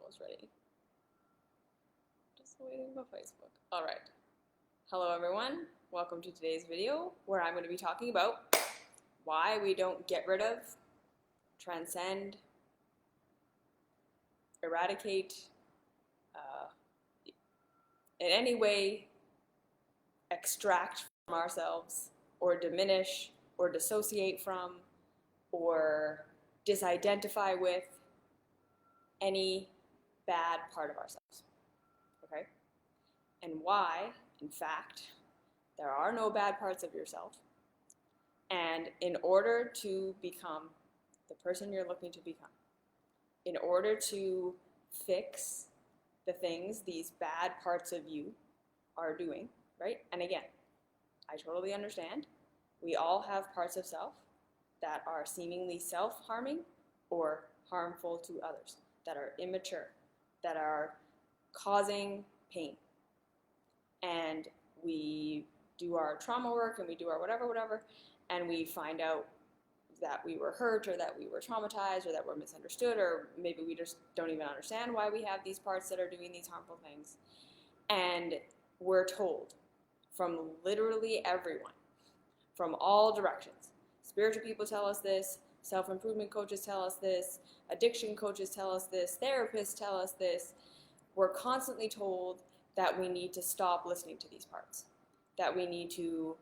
almost ready. Just waiting for Facebook. All right. Hello, everyone. Welcome to today's video where I'm going to be talking about why we don't get rid of, transcend, eradicate, in any way extract from ourselves, or diminish, or dissociate from, or disidentify with any bad part of ourselves. Okay? And why, in fact, there are no bad parts of yourself. And in order to become the person you're looking to become, in order to fix the things these bad parts of you are doing, right? And again, I totally understand. We all have parts of self that are seemingly self-harming or harmful to others, that are immature, that are causing pain. And we do our trauma work and we do our whatever, and we find out that we were hurt or that we were traumatized or that we're misunderstood, or maybe we just don't even understand why we have these parts that are doing these harmful things. And we're told from literally everyone, from all directions. Spiritual people tell us this, self-improvement coaches tell us this, addiction coaches tell us this, therapists tell us this. We're constantly told that we need to stop listening to these parts, that we need to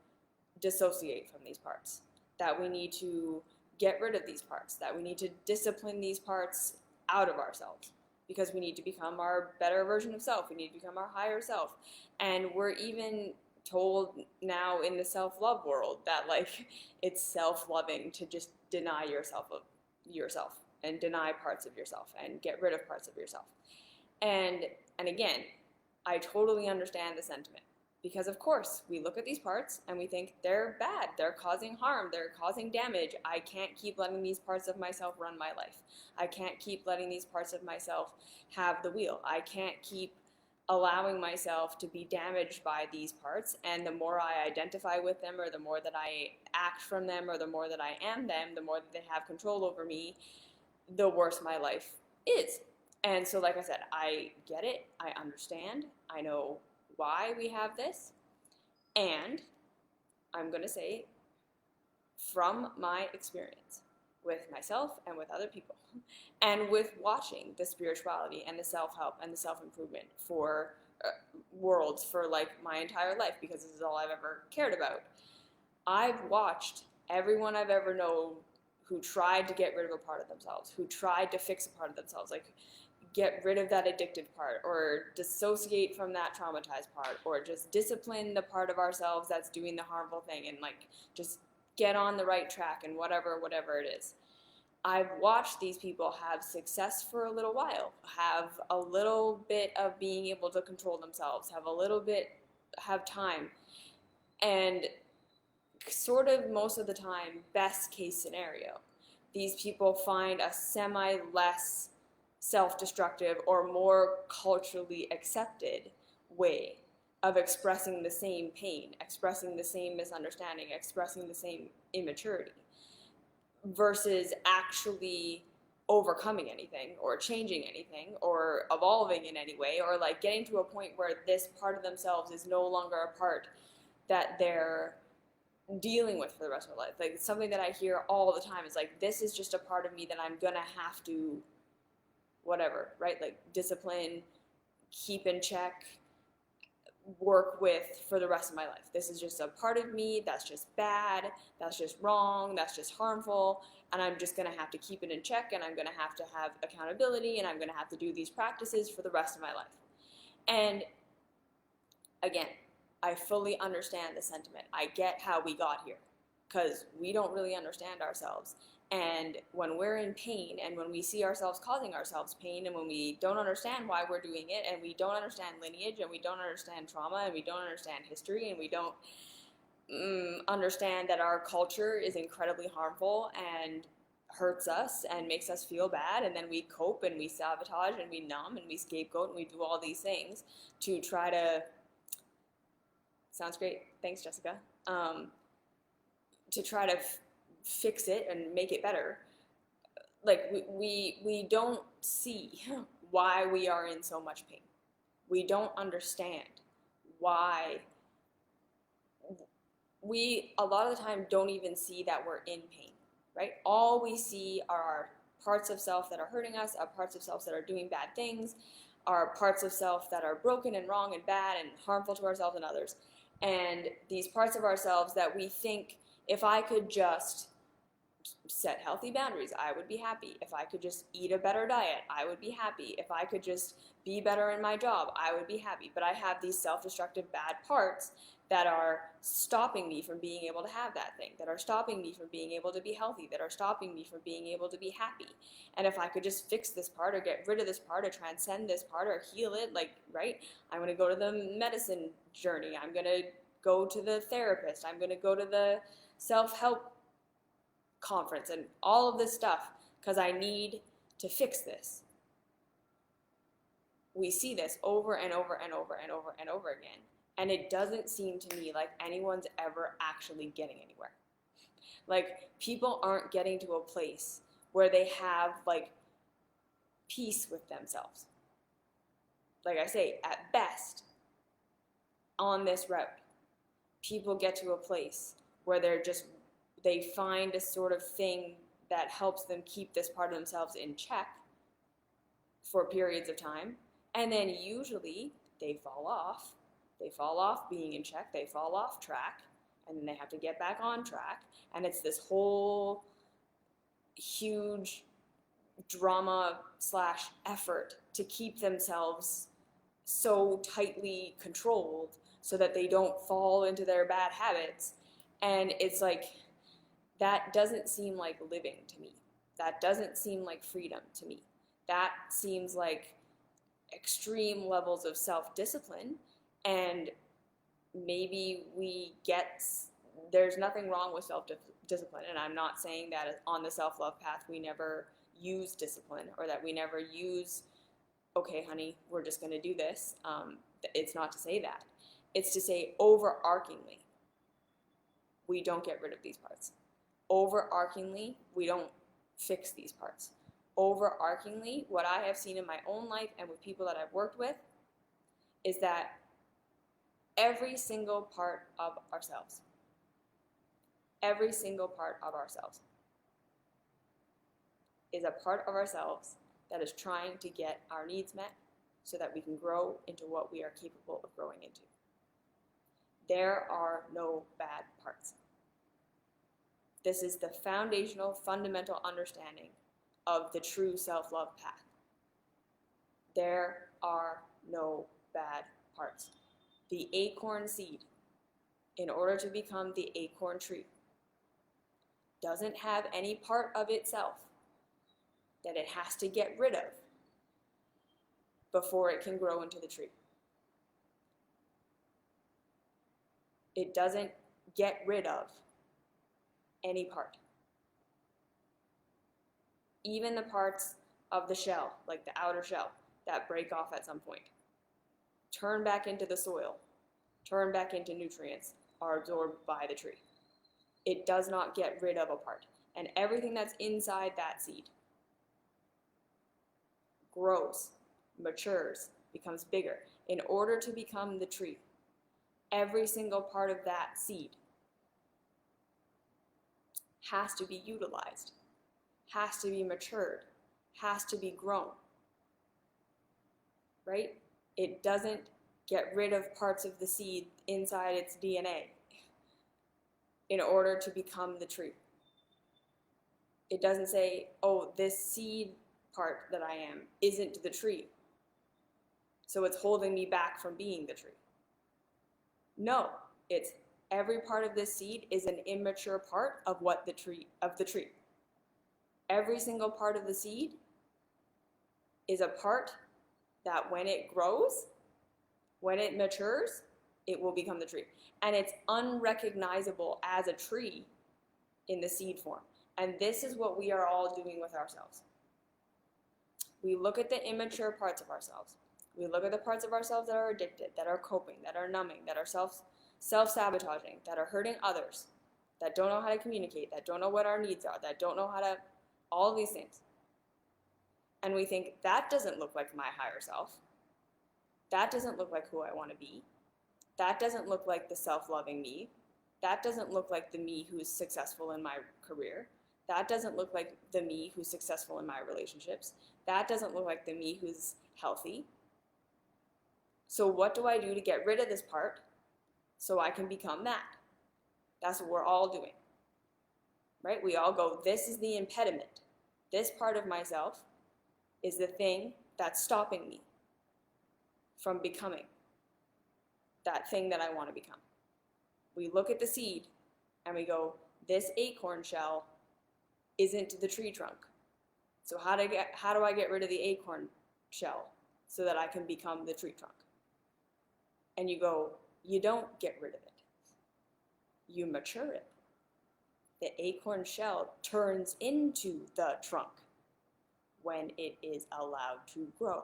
dissociate from these parts, that we need to get rid of these parts, that we need to discipline these parts out of ourselves because we need to become our better version of self. We need to become our higher self. And we're even told now in the self-love world that like it's self-loving to just deny yourself and deny parts of yourself and get rid of parts of yourself. And again, I totally understand the sentiment. Because of course, we look at these parts and we think they're bad, they're causing harm, they're causing damage. I can't keep letting these parts of myself run my life. I can't keep letting these parts of myself have the wheel. I can't keep allowing myself to be damaged by these parts. And the more I identify with them, or the more that I act from them, or the more that I am them, the more that they have control over me, the worse my life is. And so, like I said, I get it, I understand, I know why we have this, and I'm going to say from my experience with myself and with other people, and with watching the spirituality and the self-help and the self-improvement for worlds for like my entire life, because this is all I've ever cared about. I've watched everyone I've ever known who tried to get rid of a part of themselves, who tried to fix a part of themselves, like get rid of that addictive part, or dissociate from that traumatized part, or just discipline the part of ourselves that's doing the harmful thing, and like just get on the right track and whatever it is. I've watched these people have success for a little while, have a little bit of being able to control themselves, have time, and sort of most of the time, best case scenario, these people find a semi-less self-destructive or more culturally accepted way of expressing the same pain, expressing the same misunderstanding, expressing the same immaturity, versus actually overcoming anything or changing anything or evolving in any way, or like getting to a point where this part of themselves is no longer a part that they're dealing with for the rest of their life. Like, it's something that I hear all the time is like, this is just a part of me that I'm gonna have to whatever, right? Like discipline, keep in check, work with for the rest of my life. This is just a part of me that's just bad, that's just wrong, that's just harmful, and I'm just going to have to keep it in check, and I'm going to have accountability, and I'm going to have to do these practices for the rest of my life. And again, I fully understand the sentiment. I get how we got here, because we don't really understand ourselves. And when we're in pain, and when we see ourselves causing ourselves pain, and when we don't understand why we're doing it, and we don't understand lineage, and we don't understand trauma, and we don't understand history, and we don't understand that our culture is incredibly harmful and hurts us and makes us feel bad, and then we cope and we sabotage and we numb and we scapegoat and we do all these things to try to, sounds great, thanks Jessica, to try to fix it and make it better. Like we don't see why we are in so much pain. We don't understand why. We, a lot of the time, don't even see that we're in pain, right? All we see are our parts of self that are hurting us, our parts of self that are doing bad things, our parts of self that are broken and wrong and bad and harmful to ourselves and others. And these parts of ourselves that we think, if I could just set healthy boundaries, I would be happy. If I could just eat a better diet, I would be happy. If I could just be better in my job, I would be happy. But I have these self-destructive bad parts that are stopping me from being able to have that thing, that are stopping me from being able to be healthy, that are stopping me from being able to be happy. And if I could just fix this part or get rid of this part or transcend this part or heal it, like, right? I'm going to go to the medicine journey. I'm going to go to the therapist. I'm going to go to the self-help conference and all of this stuff because I need to fix this. We see this over and over and over and over and over again. And it doesn't seem to me like anyone's ever actually getting anywhere. Like, people aren't getting to a place where they have, like, peace with themselves. Like I say, at best, on this route, people get to a place where they find a sort of thing that helps them keep this part of themselves in check for periods of time. And then usually they fall off. They fall off being in check, they fall off track, and then they have to get back on track. And it's this whole huge drama / effort to keep themselves so tightly controlled so that they don't fall into their bad habits. And it's like, that doesn't seem like living to me. That doesn't seem like freedom to me. That seems like extreme levels of self-discipline. And maybe there's nothing wrong with self-discipline, and I'm not saying that on the self-love path we never use discipline or that we never use, okay, honey, we're just going to do this. It's not to say that. It's to say overarchingly, we don't get rid of these parts. Overarchingly, we don't fix these parts. Overarchingly, what I have seen in my own life and with people that I've worked with is that every single part of ourselves, is a part of ourselves that is trying to get our needs met so that we can grow into what we are capable of growing into. There are no bad parts. This is the foundational, fundamental understanding of the true self-love path. There are no bad parts. The acorn seed, in order to become the acorn tree, doesn't have any part of itself that it has to get rid of before it can grow into the tree. It doesn't get rid of any part. Even the parts of the shell, like the outer shell, that break off at some point, turn back into the soil, turn back into nutrients, are absorbed by the tree. It does not get rid of a part. And everything that's inside that seed grows, matures, becomes bigger. In order to become the tree, every single part of that seed has to be utilized, has to be matured, has to be grown, right? It doesn't get rid of parts of the seed inside its DNA in order to become the tree. It doesn't say, oh, this seed part that I am isn't the tree, so it's holding me back from being the tree. No, it's every part of this seed is an immature part of the tree. Every single part of the seed is a part that when it grows, when it matures, it will become the tree. And it's unrecognizable as a tree in the seed form. And this is what we are all doing with ourselves. We look at the immature parts of ourselves. We look at the parts of ourselves that are addicted, that are coping, that are numbing, that are self-sabotaging, that are hurting others, that don't know how to communicate, that don't know what our needs are, that don't know how to, all of these things. and we think, that doesn't look like my higher self. That doesn't look like who I want to be. That doesn't look like the self-loving me. That doesn't look like the me who's successful in my career. That doesn't look like the me who's successful in my relationships. That doesn't look like the me who's healthy. So what do I do to get rid of this part so I can become that? That's what we're all doing, right? We all go, this is the impediment. This part of myself is the thing that's stopping me from becoming that thing that I want to become. We look at the seed and we go, this acorn shell isn't the tree trunk. So how do I get rid of the acorn shell so that I can become the tree trunk? And you go, you don't get rid of it. You mature it. The acorn shell turns into the trunk when it is allowed to grow.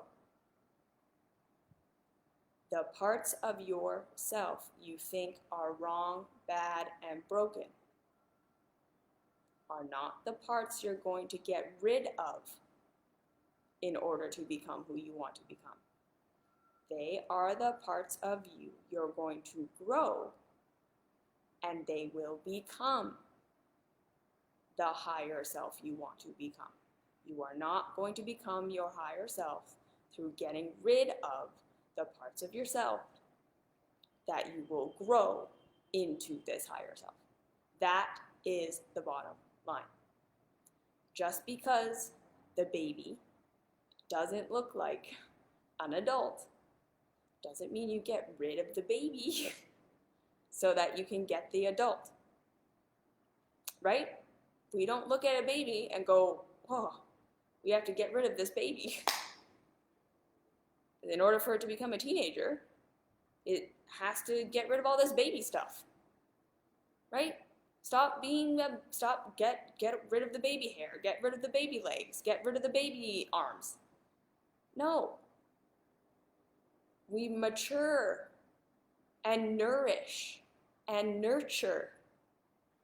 The parts of yourself you think are wrong, bad, and broken are not the parts you're going to get rid of in order to become who you want to become. They are the parts of you you're going to grow, and they will become the higher self you want to become. You are not going to become your higher self through getting rid of the parts of yourself that you will grow into this higher self. That is the bottom line. Just because the baby doesn't look like an adult doesn't mean you get rid of the baby so that you can get the adult. Right? We don't look at a baby and go, oh, we have to get rid of this baby. In order for it to become a teenager, it has to get rid of all this baby stuff. Right? Get rid of the baby hair, get rid of the baby legs, get rid of the baby arms. No. We mature and nourish and nurture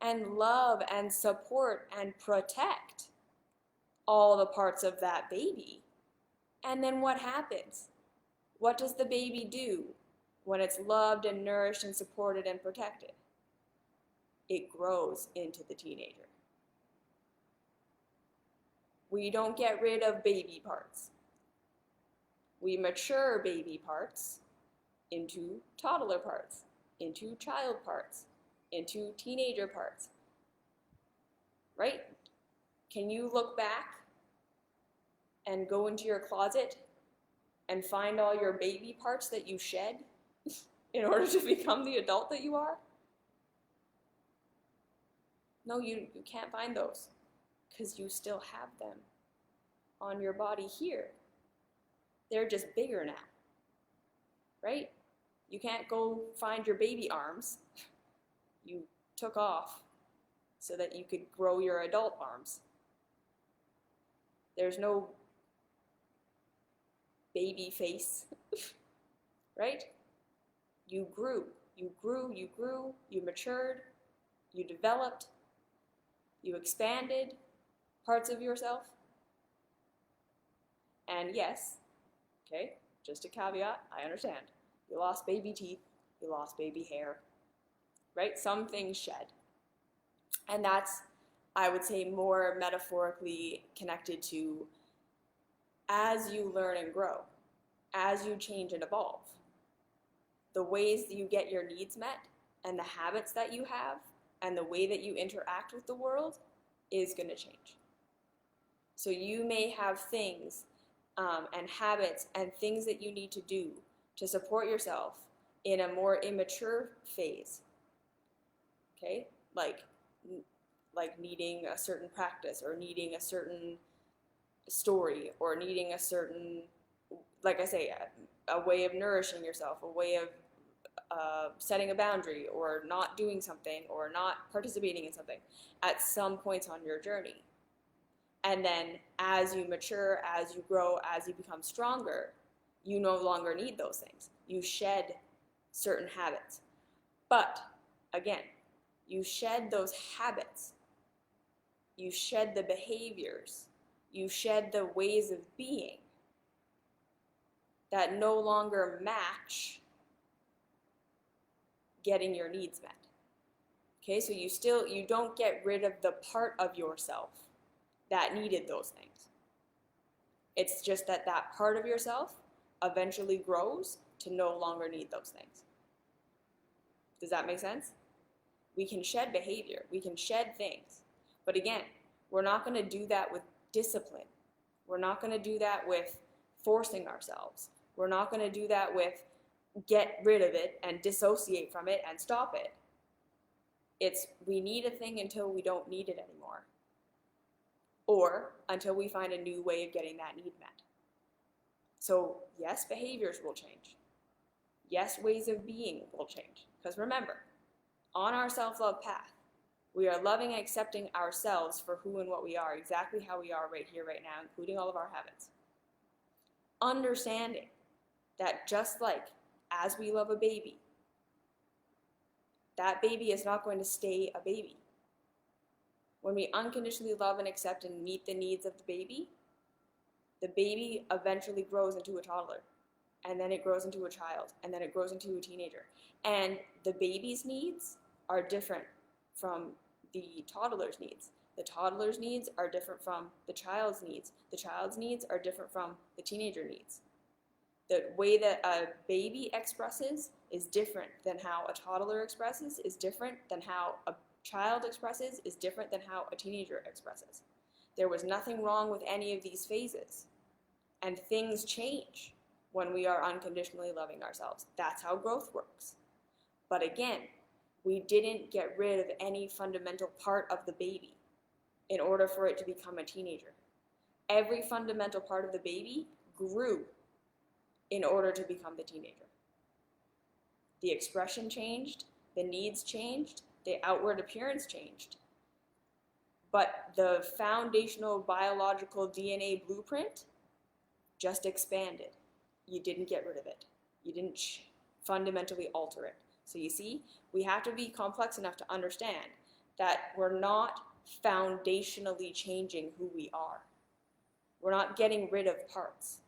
and love and support and protect all the parts of that baby. And then what happens? What does the baby do when it's loved and nourished and supported and protected? It grows into the teenager. We don't get rid of baby parts. We mature baby parts into toddler parts, into child parts, into teenager parts. Right? Can you look back and go into your closet and find all your baby parts that you shed in order to become the adult that you are? No, you can't find those because you still have them on your body here. They're just bigger now, right? You can't go find your baby arms you took off so that you could grow your adult arms. There's no baby face, right? You grew, you matured, you developed, you expanded parts of yourself. And yes, okay, just a caveat, I understand. You lost baby teeth, you lost baby hair, right? Some things shed. And that's, I would say, more metaphorically connected to as you learn and grow, as you change and evolve, the ways that you get your needs met and the habits that you have and the way that you interact with the world is going to change. So you may have things and habits and things that you need to do to support yourself in a more immature phase, okay? Like needing a certain practice or needing a certain story or needing a certain, like I say, a way of nourishing yourself, a way of setting a boundary or not doing something or not participating in something at some points on your journey. And then as you mature, as you grow, as you become stronger, you no longer need those things. You shed certain habits. But again, you shed those habits. You shed the behaviors You shed the ways of being that no longer match getting your needs met. Okay, so you don't get rid of the part of yourself that needed those things. It's just that part of yourself eventually grows to no longer need those things. Does that make sense? We can shed behavior, we can shed things. But again, we're not going to do that with discipline. We're not going to do that with forcing ourselves. We're not going to do that with get rid of it and dissociate from it and stop it. It's we need a thing until we don't need it anymore. Or until we find a new way of getting that need met. So yes, behaviors will change. Yes, ways of being will change. Because remember, on our self-love path, we are loving and accepting ourselves for who and what we are, exactly how we are right here, right now, including all of our habits. Understanding that just like as we love a baby, that baby is not going to stay a baby. When we unconditionally love and accept and meet the needs of the baby eventually grows into a toddler, and then it grows into a child, and then it grows into a teenager. And the baby's needs are different from the toddler's needs. The toddler's needs are different from the child's needs. The child's needs are different from the teenager needs. The way that a baby expresses is different than how a toddler expresses, is different than how a child expresses, is different than how a teenager expresses. There was nothing wrong with any of these phases. And things change when we are unconditionally loving ourselves. That's how growth works. But again, we didn't get rid of any fundamental part of the baby in order for it to become a teenager. Every fundamental part of the baby grew in order to become the teenager. The expression changed, the needs changed, the outward appearance changed. But the foundational biological DNA blueprint just expanded. You didn't get rid of it. You didn't fundamentally alter it. So you see, we have to be complex enough to understand that we're not foundationally changing who we are. We're not getting rid of parts.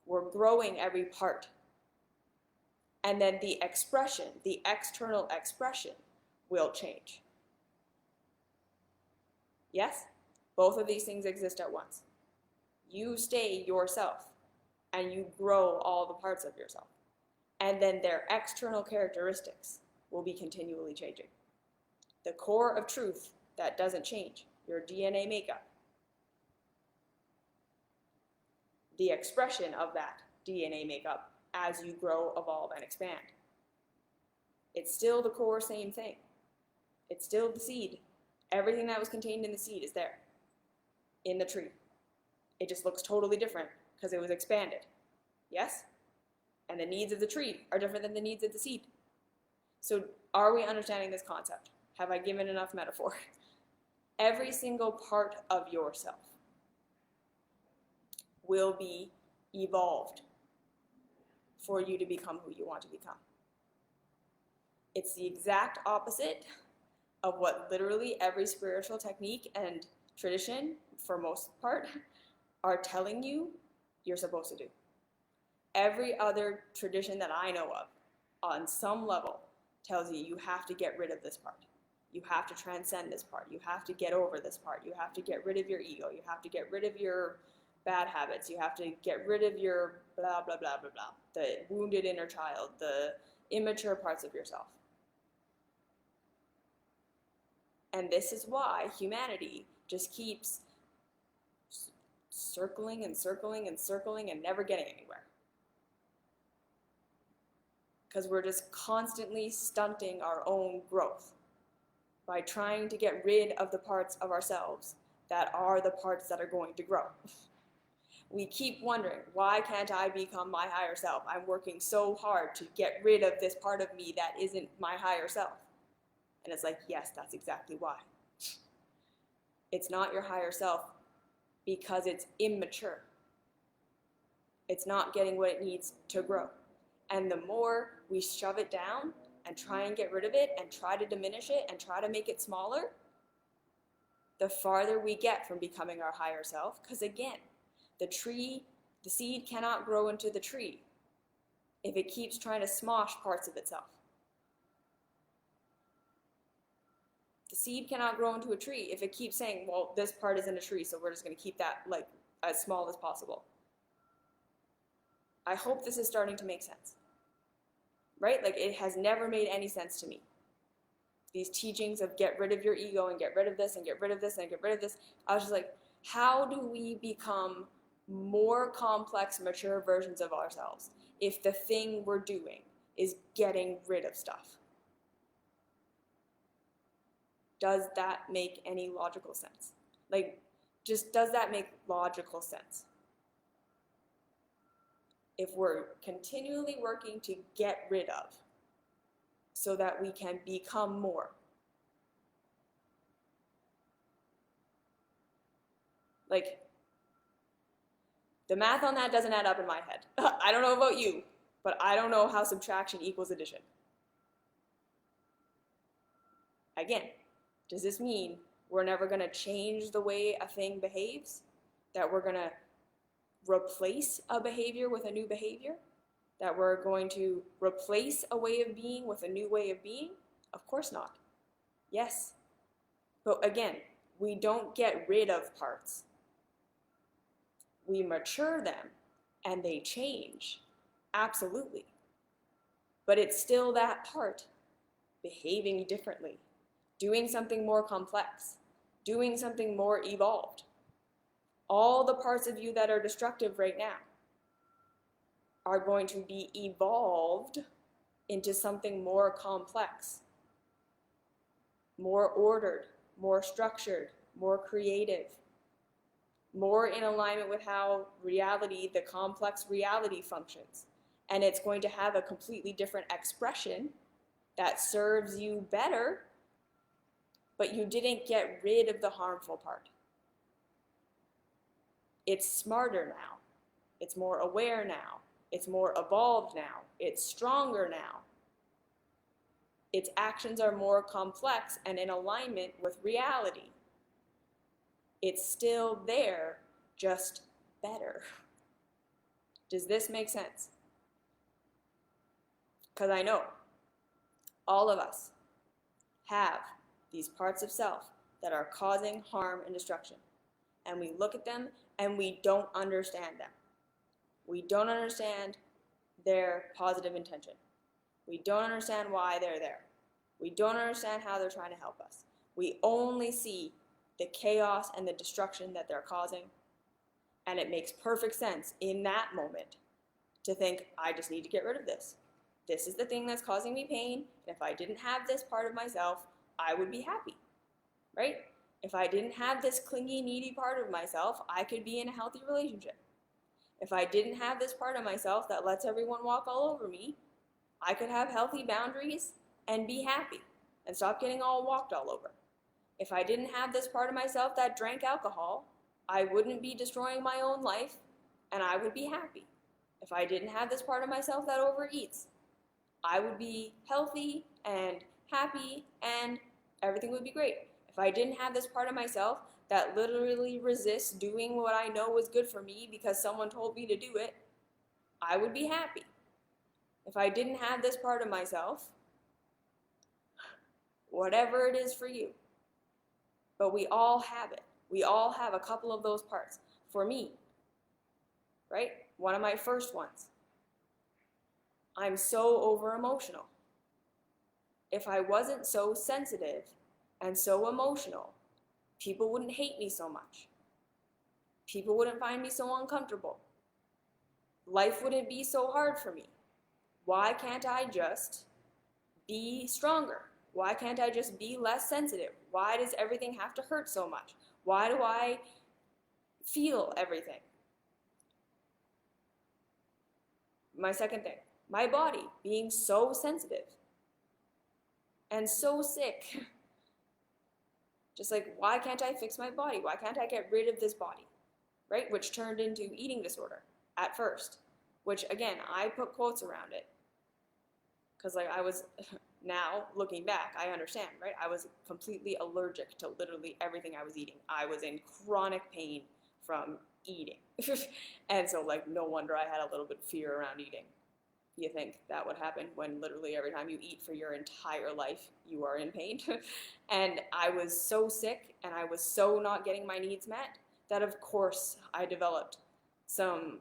We're growing every part. And then the expression, the external expression, will change. Yes? Both of these things exist at once. You stay yourself, and you grow all the parts of yourself. And then their external characteristics will be continually changing. The core of truth that doesn't change, your DNA makeup. The expression of that DNA makeup as you grow, evolve, and expand. It's still the core same thing. It's still the seed. Everything that was contained in the seed is there, in the tree. It just looks totally different because it was expanded. Yes? And the needs of the tree are different than the needs of the seed. So are we understanding this concept? Have I given enough metaphor? Every single part of yourself will be evolved for you to become who you want to become. It's the exact opposite of what literally every spiritual technique and tradition, for most part, are telling you you're supposed to do. Every other tradition that I know of, on some level, tells you you have to get rid of this part. You have to transcend this part. You have to get over this part. You have to get rid of your ego. You have to get rid of your bad habits. You have to get rid of your blah, blah, blah, blah, blah. The wounded inner child, the immature parts of yourself. And this is why humanity just keeps circling and circling and circling and never getting anywhere. Because we're just constantly stunting our own growth by trying to get rid of the parts of ourselves that are the parts that are going to grow. We keep wondering, why can't I become my higher self? I'm working so hard to get rid of this part of me that isn't my higher self. And it's like, yes, that's exactly why. It's not your higher self because it's immature. It's not getting what it needs to grow. And the more we shove it down and try and get rid of it and try to diminish it and try to make it smaller, the farther we get from becoming our higher self. Because again, the seed cannot grow into the tree if it keeps trying to smosh parts of itself. The seed cannot grow into a tree if it keeps saying, well, this part isn't a tree, so we're just going to keep that like as small as possible. I hope this is starting to make sense. Right? Like, it has never made any sense to me. These teachings of get rid of your ego and get rid of this and get rid of this and get rid of this. I was just like, how do we become more complex, mature versions of ourselves if the thing we're doing is getting rid of stuff? Does that make any logical sense? Like, just does that make logical sense? If we're continually working to get rid of so that we can become more. Like, the math on that doesn't add up in my head. I don't know about you, but I don't know how subtraction equals addition. Again, does this mean we're never going to change the way a thing behaves? That we're going to replace a behavior with a new behavior? That we're going to replace a way of being with a new way of being? Of course not. Yes. But again, we don't get rid of parts. We mature them and they change. Absolutely. But it's still that part behaving differently, doing something more complex, doing something more evolved. All the parts of you that are destructive right now are going to be evolved into something more complex, more ordered, more structured, more creative, more in alignment with how reality, the complex reality, functions. And it's going to have a completely different expression that serves you better, but you didn't get rid of the harmful part. It's smarter now. It's more aware now. It's more evolved now. It's stronger now. Its actions are more complex and in alignment with reality. It's still there, just better. Does this make sense? Because I know all of us have these parts of self that are causing harm and destruction. And we look at them and we don't understand them. We don't understand their positive intention. We don't understand why they're there. We don't understand how they're trying to help us. We only see the chaos and the destruction that they're causing. And it makes perfect sense in that moment to think, I just need to get rid of this. This is the thing that's causing me pain. And if I didn't have this part of myself, I would be happy, right? If I didn't have this clingy, needy part of myself, I could be in a healthy relationship. If I didn't have this part of myself that lets everyone walk all over me, I could have healthy boundaries and be happy and stop getting all walked all over. If I didn't have this part of myself that drank alcohol, I wouldn't be destroying my own life and I would be happy. If I didn't have this part of myself that overeats, I would be healthy and happy and everything would be great. If I didn't have this part of myself that literally resists doing what I know is good for me because someone told me to do it, I would be happy. If I didn't have this part of myself, whatever it is for you, but we all have it. We all have a couple of those parts. For me, right? One of my first ones. I'm so over-emotional. If I wasn't so sensitive and so emotional, people wouldn't hate me so much. People wouldn't find me so uncomfortable. Life wouldn't be so hard for me. Why can't I just be stronger? Why can't I just be less sensitive? Why does everything have to hurt so much? Why do I feel everything? My second thing, my body being so sensitive and so sick. Just like, why can't I fix my body? Why can't I get rid of this body? Right? Which turned into eating disorder at first, which again, I put quotes around it. Because like Now, looking back, I understand, right? I was completely allergic to literally everything I was eating. I was in chronic pain from eating. And so, like, no wonder I had a little bit of fear around eating. You think that would happen when literally every time you eat for your entire life, you are in pain. And I was so sick and I was so not getting my needs met that, of course, I developed some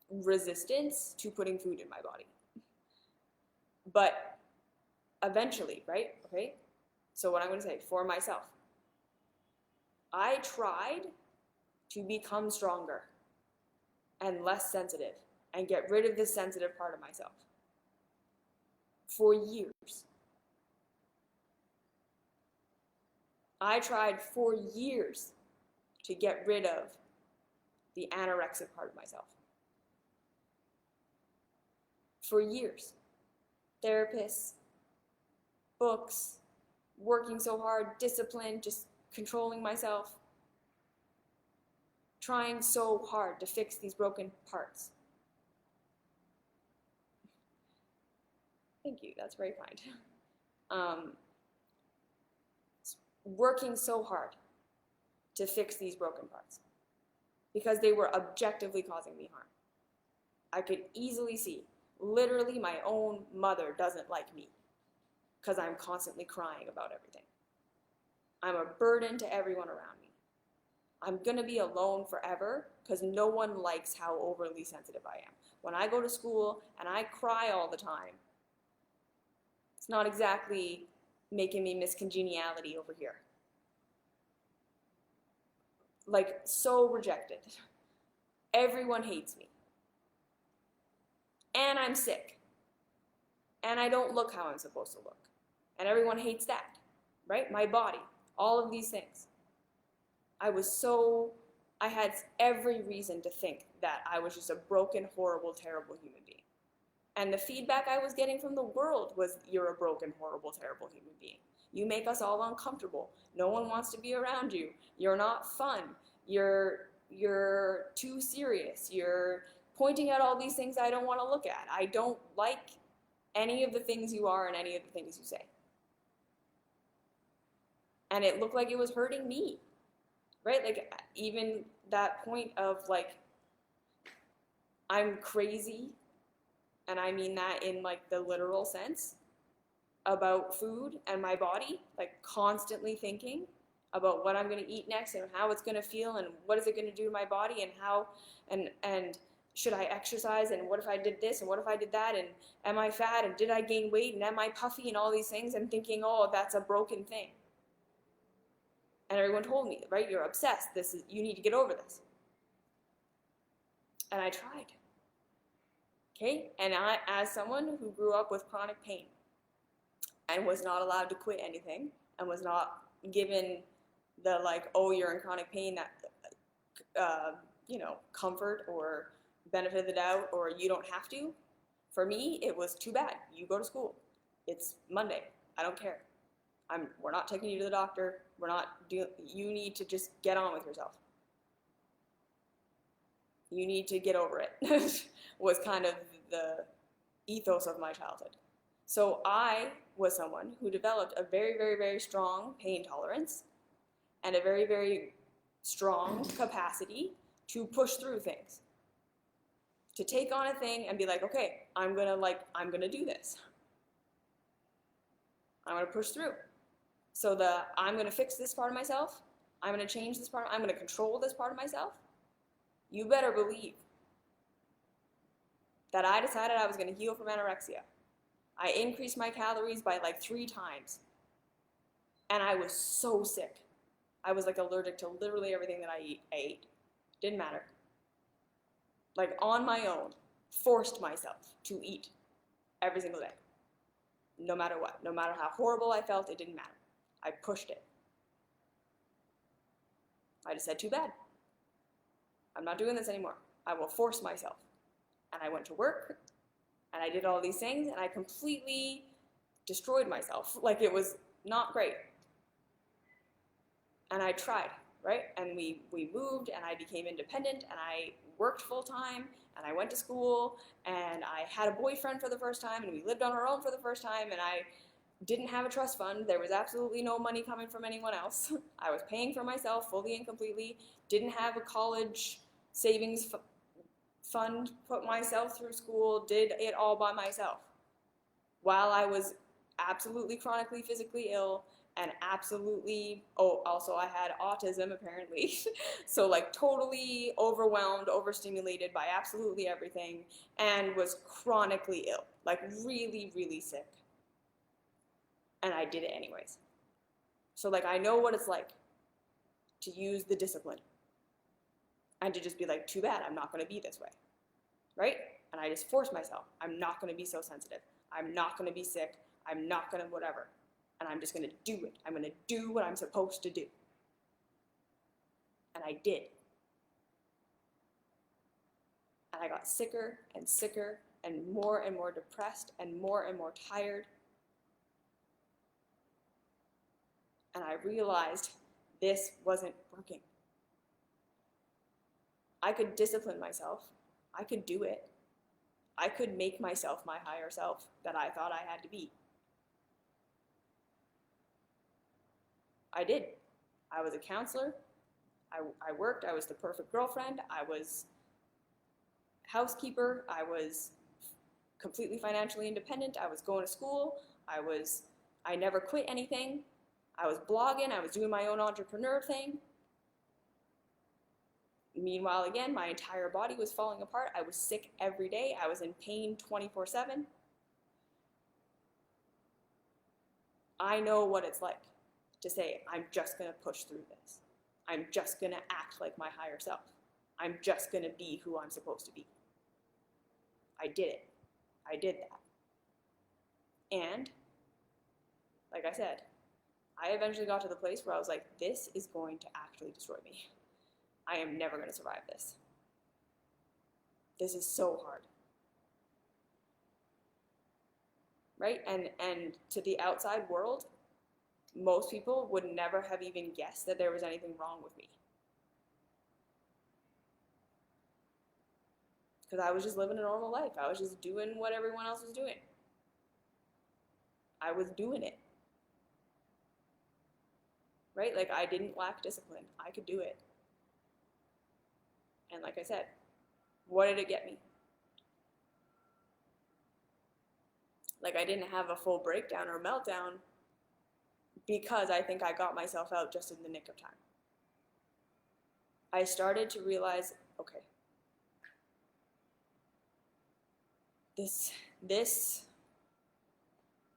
resistance to putting food in my body. But eventually, right? Okay? So what I'm going to say for myself, I tried to become stronger and less sensitive and get rid of this sensitive part of myself for years. I tried for years to get rid of the anorexic part of myself. For years. Therapists, books, working so hard, discipline, just controlling myself, trying so hard to fix these broken parts. Thank you, that's very kind. Working so hard to fix these broken parts because they were objectively causing me harm. I could easily see, literally my own mother doesn't like me because I'm constantly crying about everything. I'm a burden to everyone around me. I'm going to be alone forever because no one likes how overly sensitive I am. When I go to school and I cry all the time, it's not exactly making me Miss Congeniality over here. Like, so rejected. Everyone hates me. And I'm sick. And I don't look how I'm supposed to look. And everyone hates that, right? My body, all of these things. I had every reason to think that I was just a broken, horrible, terrible human being. And the feedback I was getting from the world was, you're a broken, horrible, terrible human being. You make us all uncomfortable. No one wants to be around you. You're not fun. You're too serious. You're pointing out all these things I don't want to look at. I don't like any of the things you are and any of the things you say. And it looked like it was hurting me, right? Like, even that point of, like, I'm crazy, and I mean that in, like, the literal sense, about food and my body, like, constantly thinking about what I'm going to eat next and how it's going to feel and what is it going to do to my body and how, and should I exercise and what if I did this and what if I did that and am I fat and did I gain weight and am I puffy and all these things, and thinking, oh, that's a broken thing. And everyone told me, right, you're obsessed. You need to get over this. And I tried. Okay? And I, as someone who grew up with chronic pain and was not allowed to quit anything and was not given the, like, oh, you're in chronic pain, that, comfort or benefit of the doubt, or you don't have to. For me, it was too bad. You go to school. It's Monday. I don't care. We're not taking you to the doctor. You need to just get on with yourself. You need to get over it, was kind of the ethos of my childhood. So I was someone who developed a very, very, very strong pain tolerance and a very, very strong capacity to push through things. To take on a thing and be like, okay, I'm gonna do this. I'm gonna push through. So I'm going to fix this part of myself, I'm going to change this part, I'm going to control this part of myself. You better believe that I decided I was going to heal from anorexia. I increased my calories by like 3 times. And I was so sick. I was like allergic to literally everything that I ate. Didn't matter. Like, on my own, forced myself to eat every single day. No matter what. No matter how horrible I felt, it didn't matter. I pushed it. I just said, too bad. I'm not doing this anymore. I will force myself. And I went to work, and I did all these things, and I completely destroyed myself. Like, it was not great. And I tried, right? And we moved, and I became independent, and I worked full-time, and I went to school, and I had a boyfriend for the first time, and we lived on our own for the first time, and I didn't have a trust fund. There was absolutely no money coming from anyone else. I was paying for myself fully and completely. Didn't have a college savings fund, put myself through school, did it all by myself. While I was absolutely chronically physically ill and absolutely, oh, also I had autism apparently. So like totally overwhelmed, overstimulated by absolutely everything, and was chronically ill, like really, really sick. And I did it anyways. So like I know what it's like to use the discipline and to just be like, too bad, I'm not going to be this way, right? And I just force myself, I'm not going to be so sensitive. I'm not going to be sick. I'm not going to whatever. And I'm just going to do it. I'm going to do what I'm supposed to do. And I did. And I got sicker and sicker and more depressed and more tired. And I realized this wasn't working. I could discipline myself. I could do it. I could make myself my higher self that I thought I had to be. I did. I was a counselor. I worked. I was the perfect girlfriend. I was housekeeper. I was completely financially independent. I was going to school. I never quit anything. I was blogging. I was doing my own entrepreneur thing. Meanwhile, again, my entire body was falling apart. I was sick every day. I was in pain 24/7. I know what it's like to say, I'm just going to push through this. I'm just going to act like my higher self. I'm just going to be who I'm supposed to be. I did it. I did that. And, like I said, I eventually got to the place where I was like, this is going to actually destroy me. I am never going to survive this. This is so hard. Right? And to the outside world, most people would never have even guessed that there was anything wrong with me. Because I was just living a normal life. I was just doing what everyone else was doing. I was doing it. Right? Like I didn't lack discipline. I could do it. And like I said, what did it get me? Like I didn't have a full breakdown or meltdown because I think I got myself out just in the nick of time. I started to realize, okay, this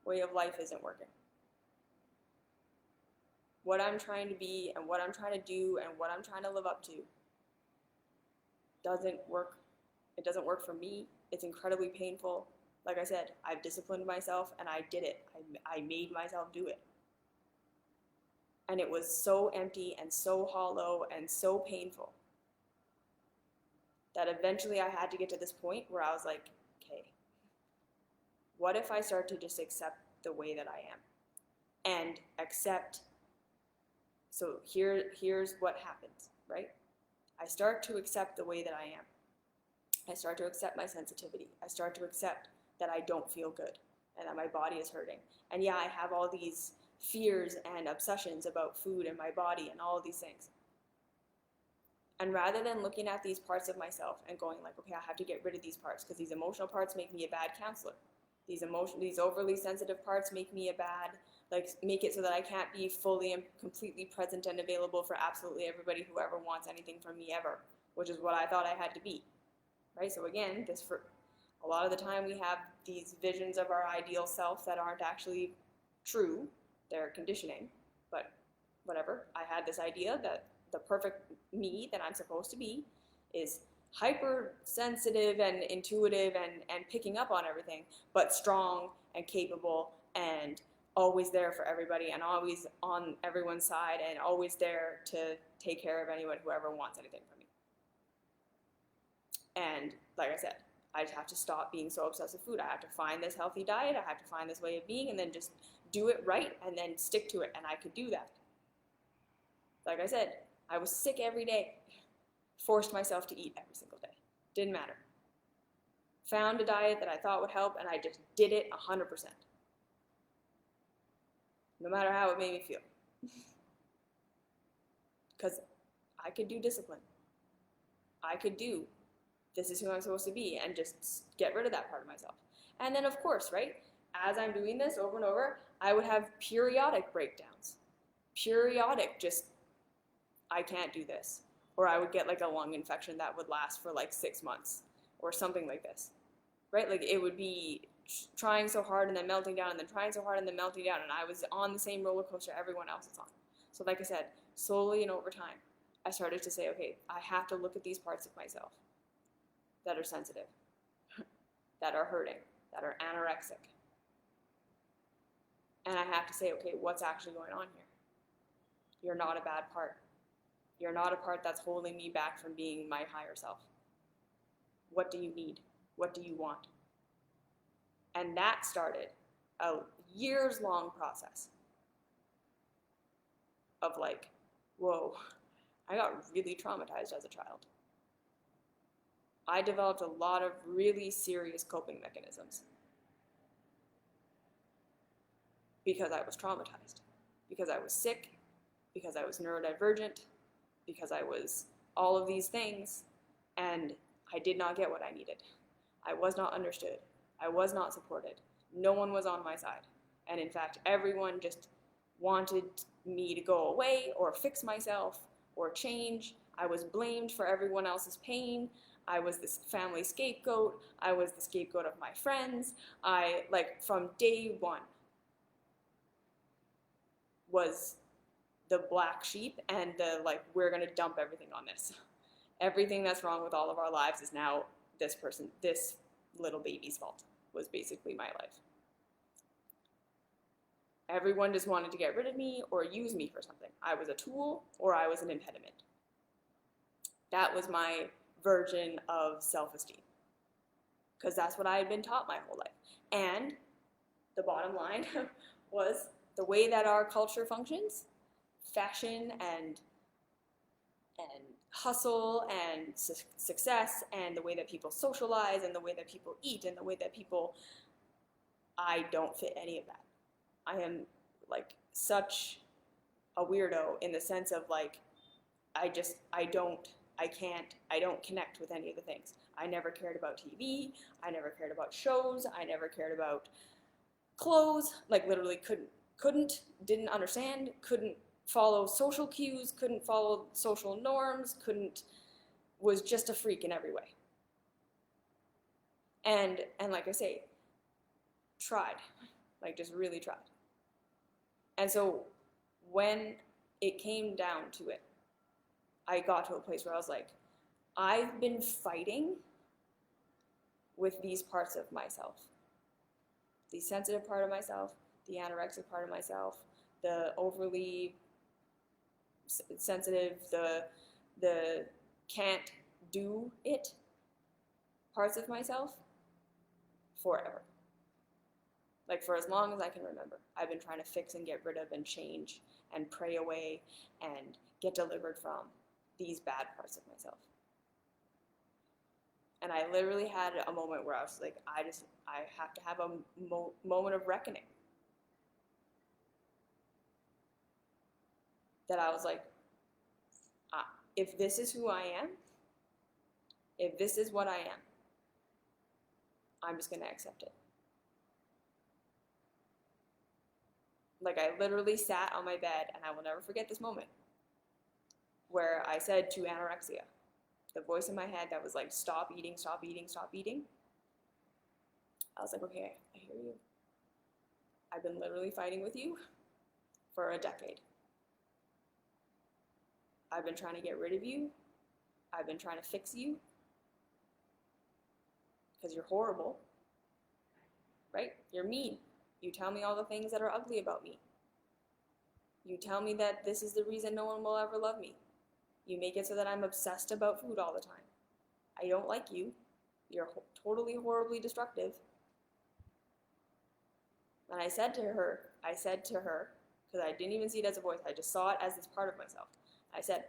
way of life isn't working. What I'm trying to be and what I'm trying to do and what I'm trying to live up to doesn't work. It doesn't work for me. It's incredibly painful. Like I said, I've disciplined myself and I did it. I made myself do it. And it was so empty and so hollow and so painful that eventually I had to get to this point where I was like, okay, what if I start to just accept the way that I am? And accept, so here's what happens, right? I start to accept the way that I am. I start to accept my sensitivity. I start to accept that I don't feel good and that my body is hurting. And yeah, I have all these fears and obsessions about food and my body and all of these things. And rather than looking at these parts of myself and going like, okay, I have to get rid of these parts because these emotional parts make me a bad counselor. These overly sensitive parts make me a bad, make it so that I can't be fully and completely present and available for absolutely everybody who ever wants anything from me ever, which is what I thought I had to be, right? So again, for a lot of the time we have these visions of our ideal self that aren't actually true. They're conditioning, but whatever. I had this idea that the perfect me that I'm supposed to be is hypersensitive and intuitive and picking up on everything, but strong and capable and always there for everybody and always on everyone's side and always there to take care of anyone who ever wants anything from me. And like I said, I just have to stop being so obsessed with food. I have to find this healthy diet. I have to find this way of being and then just do it right and then stick to it. And I could do that. Like I said, I was sick every day. Forced myself to eat every single day. Didn't matter. Found a diet that I thought would help and I just did it 100%. no matter how it made me feel. Because I could do discipline. I could do, this is who I'm supposed to be, and just get rid of that part of myself. And then, of course, right, as I'm doing this over and over, I would have periodic breakdowns. Periodic, just, I can't do this. Or I would get like a lung infection that would last for like 6 months or something like this, right? Like it would be trying so hard and then melting down and then trying so hard and then melting down, and I was on the same roller coaster everyone else is on. So like I said, slowly and over time, I started to say, okay, I have to look at these parts of myself that are sensitive, that are hurting, that are anorexic. And I have to say, okay, what's actually going on here? You're not a bad part. You're not a part that's holding me back from being my higher self. What do you need? What do you want? And that started a years-long process of like, whoa, I got really traumatized as a child. I developed a lot of really serious coping mechanisms because I was traumatized, because I was sick, because I was neurodivergent, because I was all of these things, and I did not get what I needed. I was not understood. I was not supported. No one was on my side. And in fact, everyone just wanted me to go away or fix myself or change. I was blamed for everyone else's pain. I was this family scapegoat. I was the scapegoat of my friends. I, like, from day one, was the black sheep and the, like, we're gonna dump everything on this. Everything that's wrong with all of our lives is now this person, this little baby's fault, was basically my life. Everyone just wanted to get rid of me or use me for something. I was a tool or I was an impediment. That was my version of self-esteem, because that's what I had been taught my whole life. And the bottom line was the way that our culture functions, fashion and hustle and success, and the way that people socialize and the way that people eat and the way that people, I don't fit any of that. I am like such a weirdo in the sense of like, I don't connect with any of the things. I never cared about TV, I never cared about shows, I never cared about clothes, like literally didn't understand, couldn't follow social cues, couldn't follow social norms, was just a freak in every way. And like I say, tried, like just really tried. And so when it came down to it, I got to a place where I was like, I've been fighting with these parts of myself. The sensitive part of myself, the anorexic part of myself, the overly sensitive, the can't do it parts of myself forever. Like for as long as I can remember, I've been trying to fix and get rid of and change and pray away and get delivered from these bad parts of myself. And I literally had a moment where I was like, I have to have a moment of reckoning. That I was like, if this is who I am, if this is what I am, I'm just going to accept it. Like I literally sat on my bed, and I will never forget this moment, where I said to anorexia, the voice in my head that was like, stop eating, stop eating, stop eating. I was like, okay, I hear you. I've been literally fighting with you for a decade. I've been trying to get rid of you. I've been trying to fix you. Because you're horrible. Right? You're mean. You tell me all the things that are ugly about me. You tell me that this is the reason no one will ever love me. You make it so that I'm obsessed about food all the time. I don't like you. You're totally horribly destructive. And I said to her, because I didn't even see it as a voice, I just saw it as this part of myself. I said,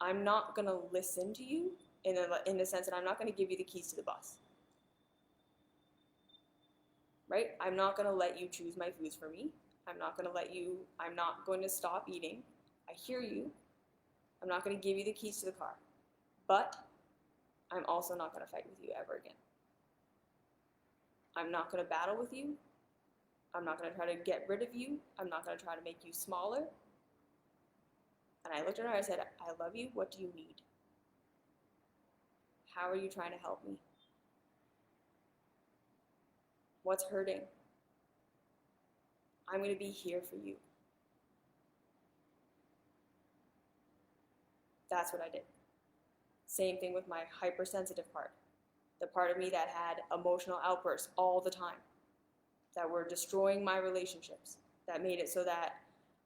I'm not going to listen to you in the sense that I'm not going to give you the keys to the bus. Right? I'm not going to let you choose my foods for me. I'm not going to let you, I'm not going to stop eating. I hear you. I'm not going to give you the keys to the car. But I'm also not going to fight with you ever again. I'm not going to battle with you. I'm not going to try to get rid of you. I'm not going to try to make you smaller. And I looked at her and I said, I love you. What do you need? How are you trying to help me? What's hurting? I'm going to be here for you. That's what I did. Same thing with my hypersensitive part. The part of me that had emotional outbursts all the time, that were destroying my relationships, that made it so that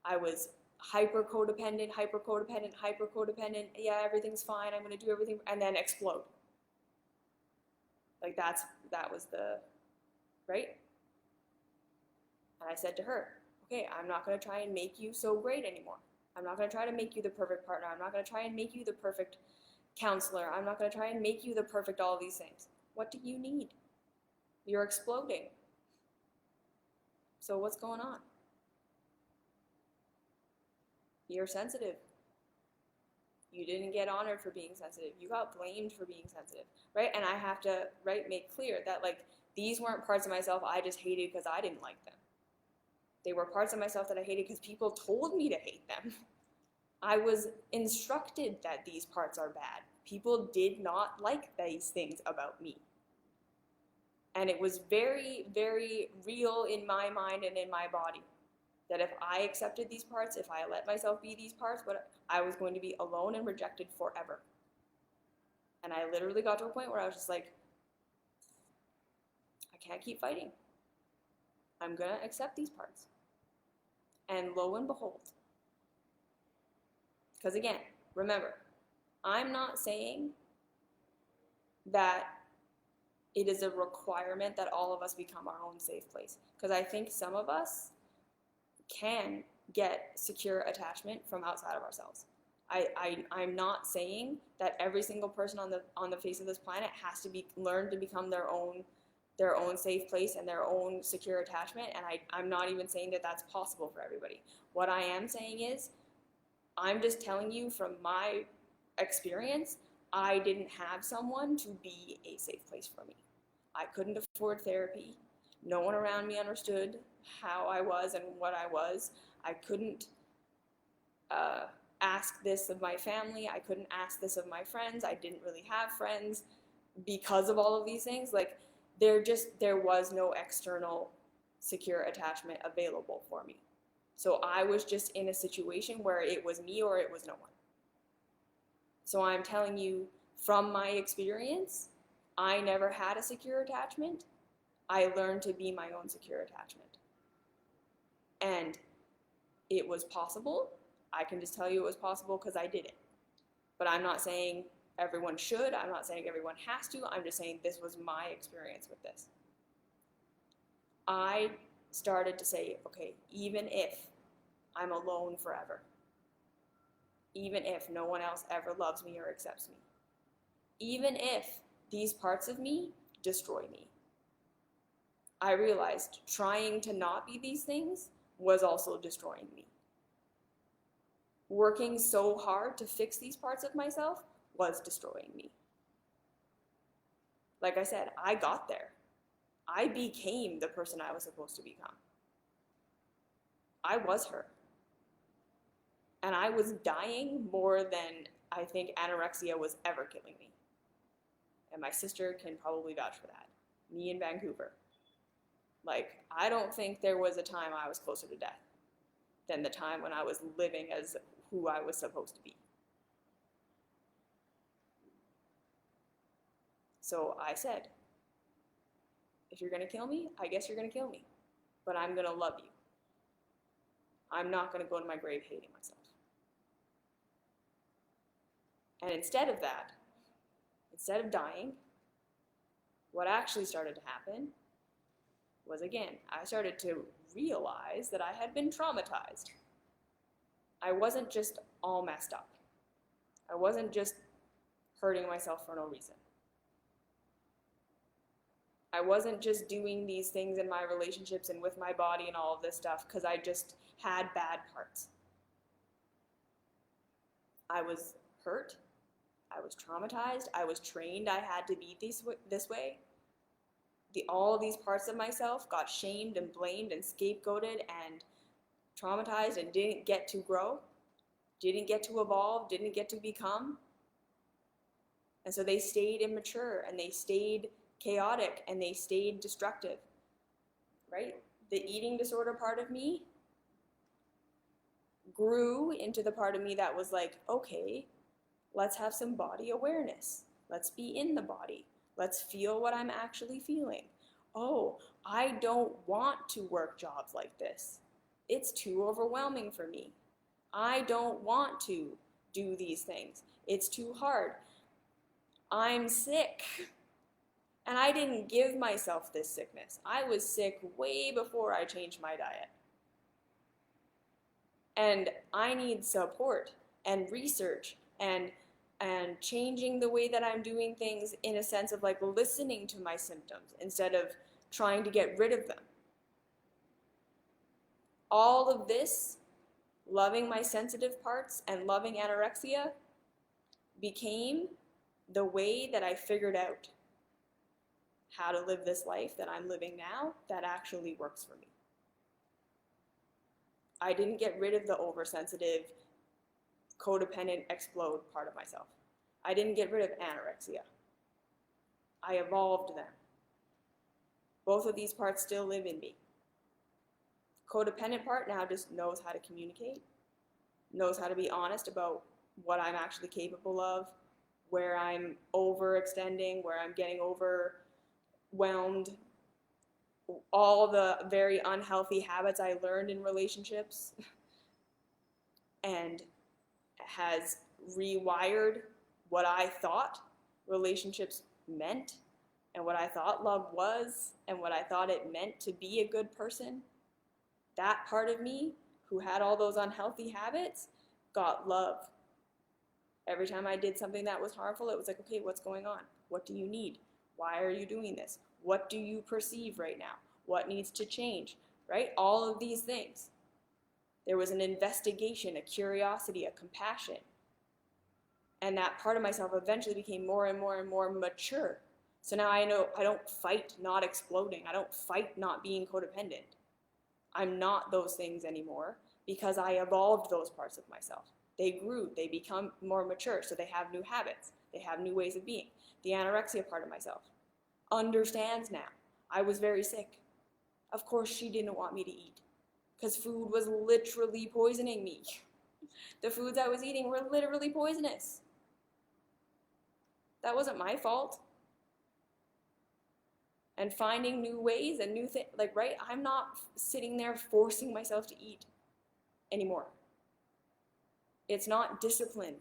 I was hyper codependent, yeah, everything's fine, I'm going to do everything, and then explode. Like that was the, right? And I said to her, okay, I'm not going to try and make you so great anymore. I'm not going to try to make you the perfect partner. I'm not going to try and make you the perfect counselor. I'm not going to try and make you the perfect all these things. What do you need? You're exploding. So what's going on? You're sensitive. You didn't get honored for being sensitive. You got blamed for being sensitive, right? And I have to, right, make clear that, like, these weren't parts of myself I just hated because I didn't like them. They were parts of myself that I hated because people told me to hate them. I was instructed that these parts are bad. People did not like these things about me. And it was very, very real in my mind and in my body that if I accepted these parts, if I let myself be these parts, I was going to be alone and rejected forever. And I literally got to a point where I was just like, I can't keep fighting. I'm going to accept these parts. And lo and behold, because again, remember, I'm not saying that it is a requirement that all of us become our own safe place. Because I think some of us can get secure attachment from outside of ourselves. I'm not saying that every single person on the face of this planet has to learn to become their own safe place and their own secure attachment, and I'm not even saying that that's possible for everybody. What I am saying is, I'm just telling you from my experience, I didn't have someone to be a safe place for me. I couldn't afford therapy. No one around me understood how I was and what I was. I couldn't ask this of my family. I couldn't ask this of my friends. I didn't really have friends because of all of these things. Like, there was no external secure attachment available for me. So I was just in a situation where it was me or it was no one. So I'm telling you from my experience, I never had a secure attachment. I learned to be my own secure attachment. And it was possible. I can just tell you it was possible because I did it. But I'm not saying everyone should. I'm not saying everyone has to. I'm just saying this was my experience with this. I started to say, okay, even if I'm alone forever, even if no one else ever loves me or accepts me, even if these parts of me destroy me, I realized trying to not be these things was also destroying me. Working so hard to fix these parts of myself was destroying me. Like I said, I got there. I became the person I was supposed to become. I was her. And I was dying more than I think anorexia was ever killing me. And my sister can probably vouch for that. Me in Vancouver. Like, I don't think there was a time I was closer to death than the time when I was living as who I was supposed to be. So I said, if you're going to kill me, I guess you're going to kill me. But I'm going to love you. I'm not going to go to my grave hating myself. And instead of that, instead of dying, what actually started to happen was, again, I started to realize that I had been traumatized. I wasn't just all messed up. I wasn't just hurting myself for no reason. I wasn't just doing these things in my relationships and with my body and all of this stuff because I just had bad parts. I was hurt. I was traumatized. I was trained I had to be this way. All these parts of myself got shamed and blamed and scapegoated and traumatized and didn't get to grow, didn't get to evolve, didn't get to become. And so they stayed immature and they stayed chaotic and they stayed destructive, right? The eating disorder part of me grew into the part of me that was like, okay, let's have some body awareness. Let's be in the body. Let's feel what I'm actually feeling. Oh, I don't want to work jobs like this. It's too overwhelming for me. I don't want to do these things. It's too hard. I'm sick. And I didn't give myself this sickness. I was sick way before I changed my diet. And I need support and research and changing the way that I'm doing things in a sense of like listening to my symptoms instead of trying to get rid of them. All of this, loving my sensitive parts and loving anorexia, became the way that I figured out how to live this life that I'm living now that actually works for me. I didn't get rid of the oversensitive, codependent, explode part of myself. I didn't get rid of anorexia. I evolved them. Both of these parts still live in me. Codependent part now just knows how to communicate, knows how to be honest about what I'm actually capable of, where I'm overextending, where I'm getting overwhelmed, all the very unhealthy habits I learned in relationships, and has rewired what I thought relationships meant and what I thought love was and what I thought it meant to be a good person. That part of me who had all those unhealthy habits got love. Every time I did something that was harmful, it was like, okay, what's going on? What do you need? Why are you doing this? What do you perceive right now? What needs to change, right? All of these things. There was an investigation, a curiosity, a compassion. And that part of myself eventually became more and more and more mature. So now I know I don't fight not exploding. I don't fight not being codependent. I'm not those things anymore because I evolved those parts of myself. They grew, they become more mature, so they have new habits. They have new ways of being. The anorexia part of myself understands now. I was very sick. Of course she didn't want me to eat because food was literally poisoning me. The foods I was eating were literally poisonous. That wasn't my fault. And finding new ways and new things, like, right? I'm not sitting there forcing myself to eat anymore. It's not discipline.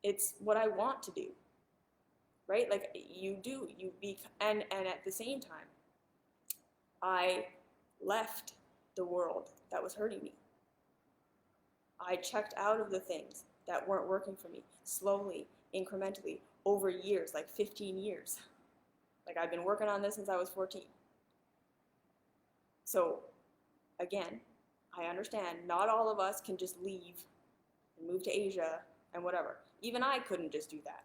It's what I want to do, right? Like and at the same time, I left the world that was hurting me. I checked out of the things that weren't working for me slowly, incrementally, over years, like 15 years. Like I've been working on this since I was 14. So again, I understand not all of us can just leave and move to Asia and whatever. Even I couldn't just do that.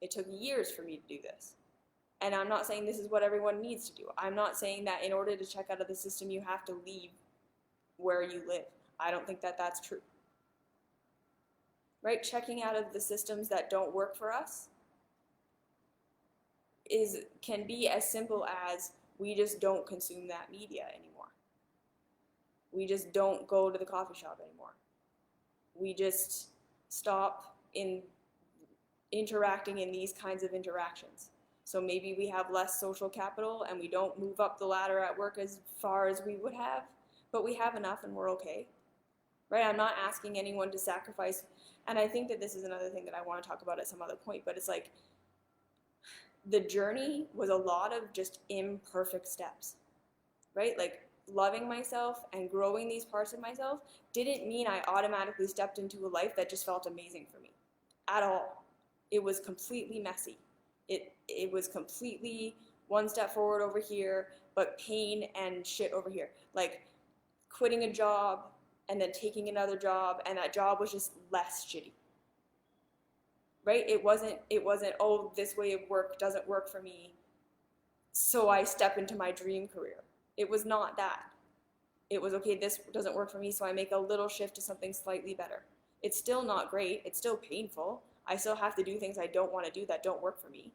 It took years for me to do this. And I'm not saying this is what everyone needs to do. I'm not saying that in order to check out of the system, you have to leave where you live. I don't think that that's true. Right? Checking out of the systems that don't work for us can be as simple as we just don't consume that media anymore. We just don't go to the coffee shop anymore. We just stop interacting in these kinds of interactions. So maybe we have less social capital and we don't move up the ladder at work as far as we would have, but we have enough and we're okay. Right? I'm not asking anyone to sacrifice, and I think that this is another thing that I want to talk about at some other point, but it's like the journey was a lot of just imperfect steps, right? Like loving myself and growing these parts of myself didn't mean I automatically stepped into a life that just felt amazing for me at all. It was completely messy. It was completely one step forward over here, but pain and shit over here. Like quitting a job and then taking another job, and that job was just less shitty. Right? It wasn't, oh, this way of work doesn't work for me, so I step into my dream career. It was not that. It was, okay, this doesn't work for me, so I make a little shift to something slightly better. It's still not great. It's still painful. I still have to do things I don't want to do that don't work for me.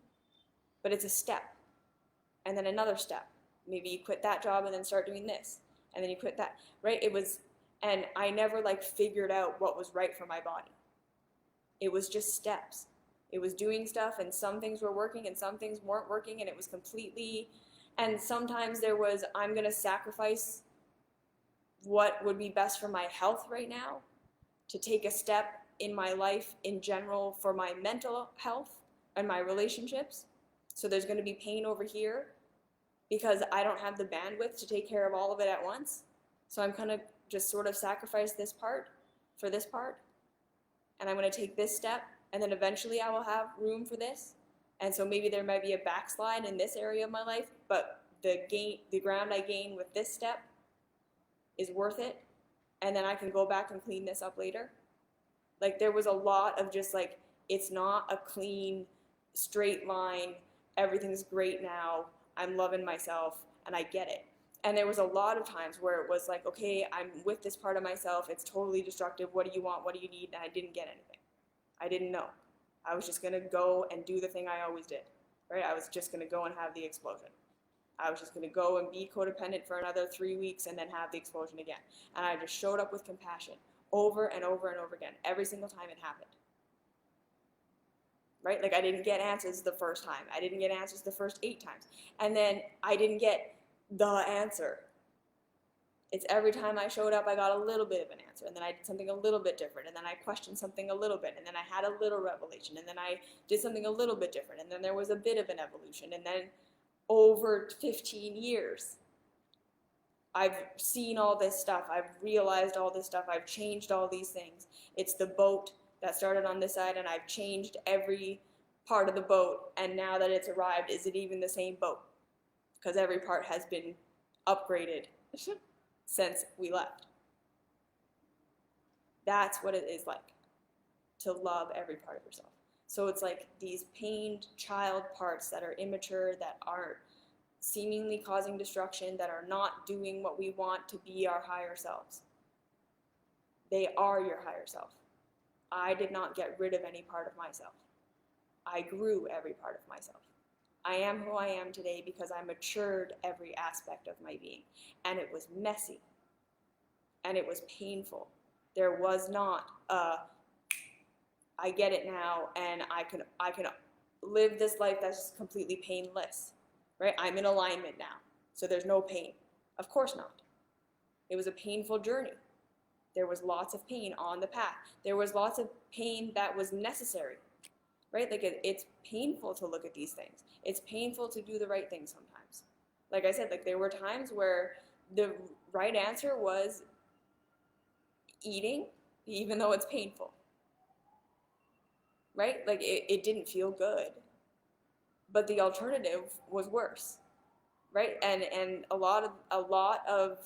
But it's a step. And then another step. Maybe you quit that job and then start doing this. And then you quit that. Right? It was, and I never like figured out what was right for my body. It was just steps. It was doing stuff, and some things were working and some things weren't working, and it was completely, and sometimes there was, I'm going to sacrifice what would be best for my health right now to take a step in my life in general for my mental health and my relationships. So there's going to be pain over here because I don't have the bandwidth to take care of all of it at once. So I'm going to just sort of sacrifice this part for this part. And I'm going to take this step, and then eventually I will have room for this. And so maybe there might be a backslide in this area of my life, but the ground I gain with this step is worth it. And then I can go back and clean this up later. Like there was a lot of just like, it's not a clean, straight line, everything's great now, I'm loving myself, and I get it. And there was a lot of times where it was like, okay, I'm with this part of myself, it's totally destructive, what do you want, what do you need, and I didn't get anything. I didn't know. I was just going to go and do the thing I always did, right? I was just going to go and have the explosion. I was just going to go and be codependent for another 3 weeks and then have the explosion again. And I just showed up with compassion over and over and over again, every single time it happened. Right? Like I didn't get answers the first time. I didn't get answers the first 8 times. And then I didn't get the answer. It's every time I showed up, I got a little bit of an answer, and then I did something a little bit different, and then I questioned something a little bit, and then I had a little revelation, and then I did something a little bit different, and then there was a bit of an evolution, and then over 15 years, I've seen all this stuff, I've realized all this stuff, I've changed all these things. It's the boat that started on this side, and I've changed every part of the boat, and now that it's arrived, is it even the same boat? Because every part has been upgraded since we left. That's what it is like to love every part of yourself. So it's like these pained child parts that are immature, that are seemingly causing destruction, that are not doing what we want to be our higher selves. They are your higher self. I did not get rid of any part of myself. I grew every part of myself. I am who I am today because I matured every aspect of my being. And it was messy. And it was painful. There was not I get it now and I can live this life that's just completely painless. Right? I'm in alignment now. So there's no pain. Of course not. It was a painful journey. There was lots of pain on the path. There was lots of pain that was necessary. Right? Like it's painful to look at these things. It's painful to do the right thing sometimes. Like I said, like there were times where the right answer was eating, even though it's painful. Right? Like it didn't feel good. But the alternative was worse. Right? And a lot of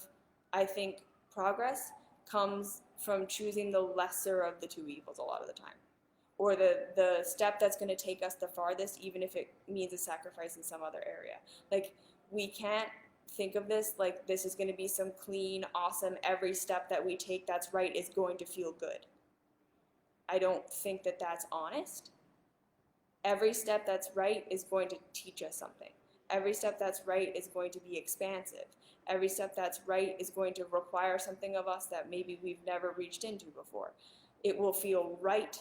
I think progress comes from choosing the lesser of the two evils a lot of the time. Or the step that's going to take us the farthest, even if it means a sacrifice in some other area. Like, we can't think of this like this is going to be some clean, awesome, every step that we take that's right is going to feel good. I don't think that that's honest. Every step that's right is going to teach us something. Every step that's right is going to be expansive. Every step that's right is going to require something of us that maybe we've never reached into before. It will feel right,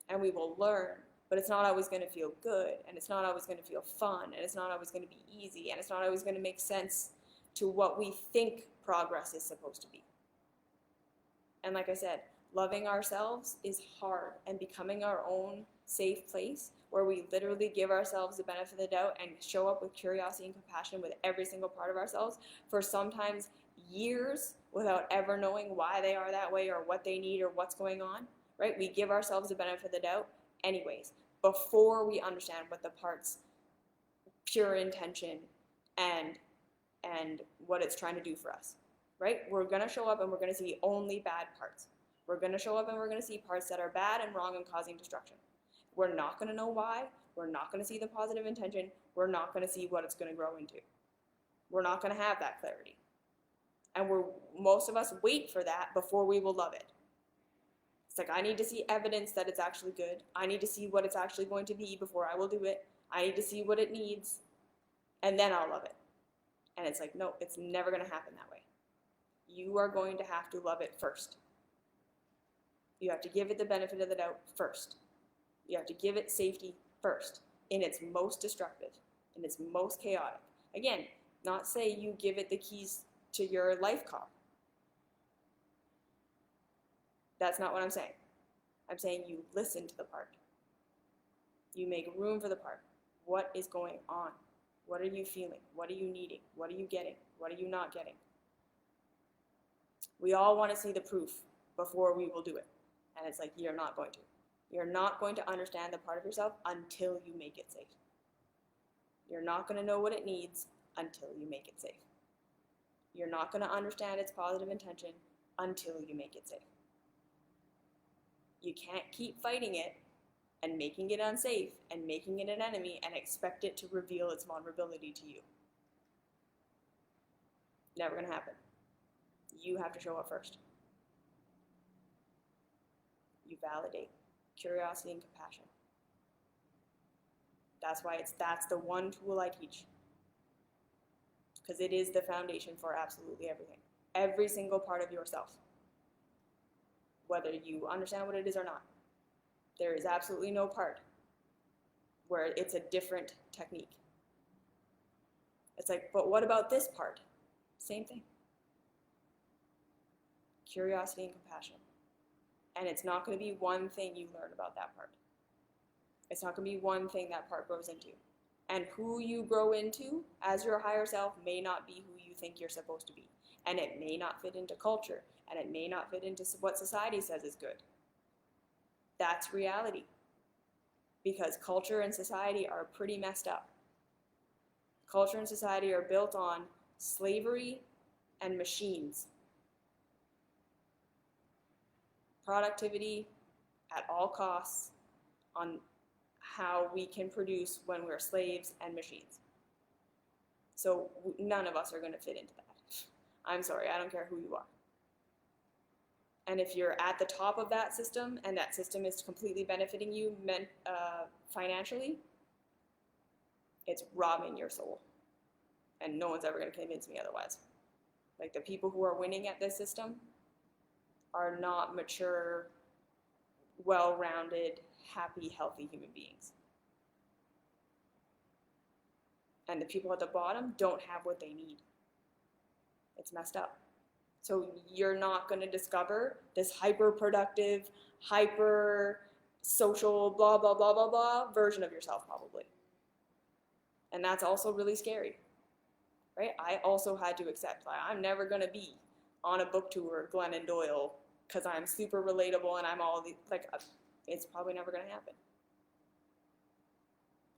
and we will learn, but it's not always going to feel good, and it's not always going to feel fun, and it's not always going to be easy, and it's not always going to make sense to what we think progress is supposed to be. And like I said, loving ourselves is hard, and becoming our own safe place where we literally give ourselves the benefit of the doubt and show up with curiosity and compassion with every single part of ourselves for sometimes years without ever knowing why they are that way or what they need or what's going on. Right? We give ourselves the benefit of the doubt. anyways, before we understand what the part's pure intention and what it's trying to do for us, right? We're going to show up and we're going to see only bad parts. We're going to show up and we're going to see parts that are bad and wrong and causing destruction. We're not going to know why. We're not going to see the positive intention. We're not going to see what it's going to grow into. We're not going to have that clarity. And most of us wait for that before we will love it. It's like, I need to see evidence that it's actually good. I need to see what it's actually going to be before I will do it. I need to see what it needs, and then I'll love it. And it's like, no, it's never going to happen that way. You are going to have to love it first. You have to give it the benefit of the doubt first. You have to give it safety first, in its most destructive, in its most chaotic. Again, not say you give it the keys to your life car. That's not what I'm saying. I'm saying you listen to the part. You make room for the part. What is going on? What are you feeling? What are you needing? What are you getting? What are you not getting? We all want to see the proof before we will do it. And it's like, you're not going to. You're not going to understand the part of yourself until you make it safe. You're not going to know what it needs until you make it safe. You're not going to understand its positive intention until you make it safe. You can't keep fighting it and making it unsafe and making it an enemy and expect it to reveal its vulnerability to you. Never going to happen. You have to show up first. You validate curiosity and compassion. That's why that's the one tool I teach. Because it is the foundation for absolutely everything. Every single part of yourself. Whether you understand what it is or not. There is absolutely no part where it's a different technique. It's like, but what about this part? Same thing. Curiosity and compassion. And it's not going to be one thing you learn about that part. It's not going to be one thing that part grows into. And who you grow into as your higher self may not be who you think you're supposed to be. And it may not fit into culture. And it may not fit into what society says is good. That's reality. Because culture and society are pretty messed up. Culture and society are built on slavery and machines. Productivity at all costs on how we can produce when we're slaves and machines. So none of us are going to fit into that. I'm sorry, I don't care who you are. And if you're at the top of that system and that system is completely benefiting you financially, it's robbing your soul. And no one's ever going to convince me otherwise. Like, the people who are winning at this system are not mature, well-rounded, happy, healthy human beings. And the people at the bottom don't have what they need. It's messed up. So you're not going to discover this hyper-productive, hyper-social, blah, blah, blah, blah, blah version of yourself, probably. And that's also really scary, right? I also had to accept, like, I'm never going to be on a book tour, Glennon Doyle, because I'm super relatable and I'm all the, like, it's probably never going to happen.